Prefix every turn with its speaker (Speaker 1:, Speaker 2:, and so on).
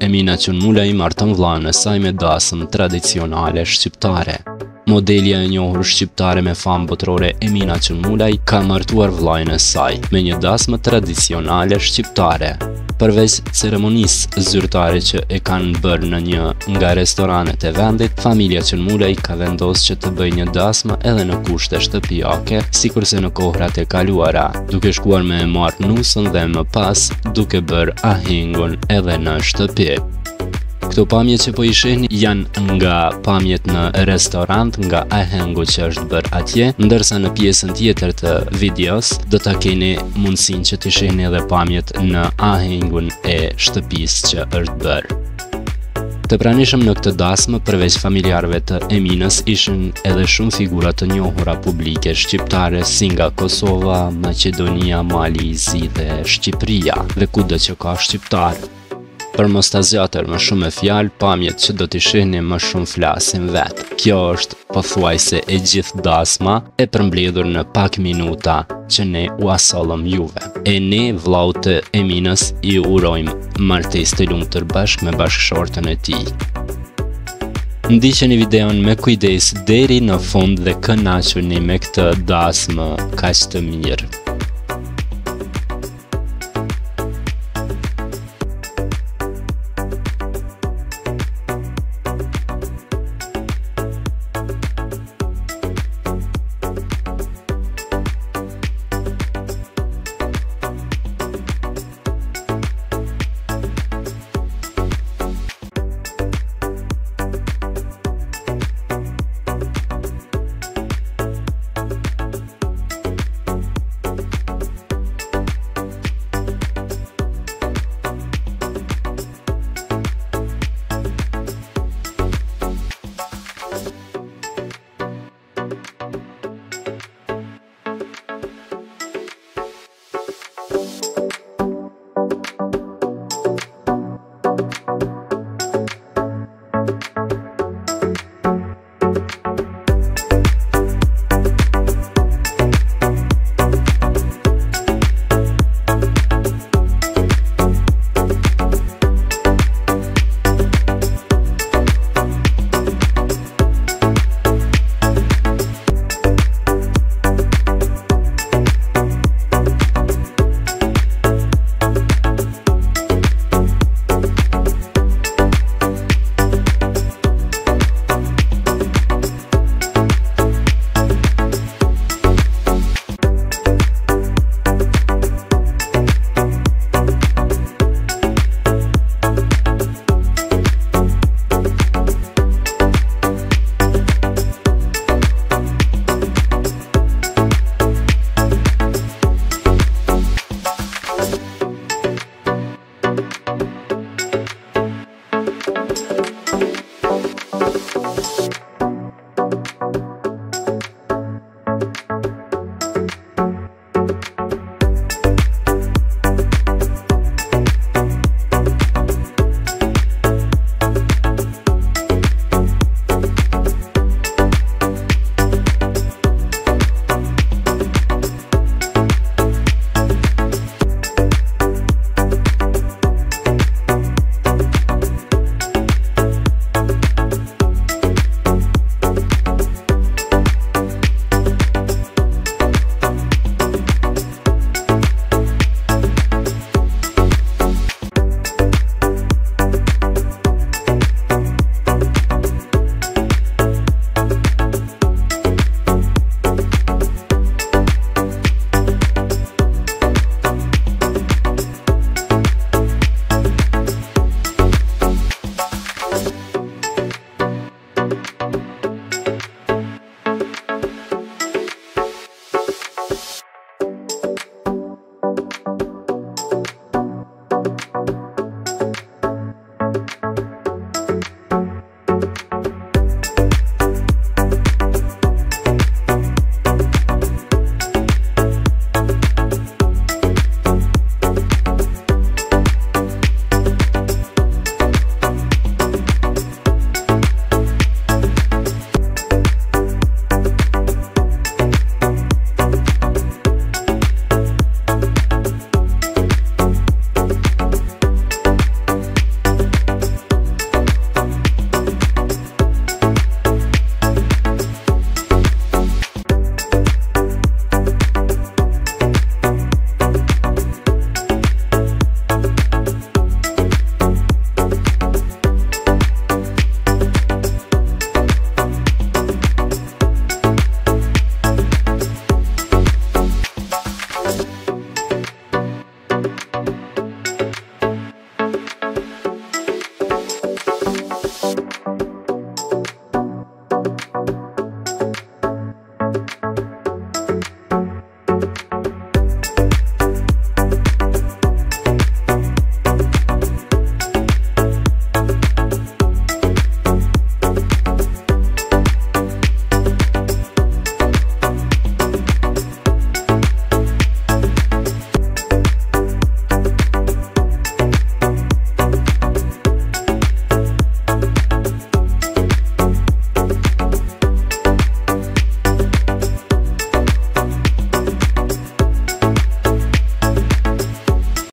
Speaker 1: Emina Qënmulaj marton vllajën e saj me dasmë tradicionale shqiptare. Modelja e njohur shqiptare me famë botërore Emina Qënmulaj ka martuar vllajën e saj me një dasmë tradicionale shqiptare. Përveç ceremonisë zyrtare që e kanë bërë në një nga restoranet e vendit, familja Qënmulaj ka vendosur që të bëjë një dasmë edhe në kushte shtëpiake, sikurse në kohrat e kaluara, duke shkuar me e marrë nusën dhe më pas duke bërë ahengun edhe në shtëpi. Këto pamje që po i shihni janë nga pamjet në restorant, nga ahengu që është bërë atje, ndërsa në pjesën tjetër të videos do ta keni mundësinë që të shihni edhe pamjet në ahengun e shtëpisë që është bërë. Të pranishëm në këtë dasmë, përveç familjarëve të Eminës, ishin edhe shumë figura të njohura publike shqiptare si nga Kosova, Maqedonia, Mali i Zi dhe Shqipëria, dhe kudo që ka shqiptar. Për mos ta zgjatër më shumë me fjalë, pamjet që do t'i shihni më shumë flasin vetë. Kjo është pothuajse e gjithë dasma e përmbledhur në pak minuta që ne u asollëm juve. E ne, vllaut të Eminës, i urojmë martesë të lumtur bashkë me bashkëshortën e tij. Ndiqeni videon me kujdes deri në fund dhe kënaquni me këtë dasmë kaq të mirë.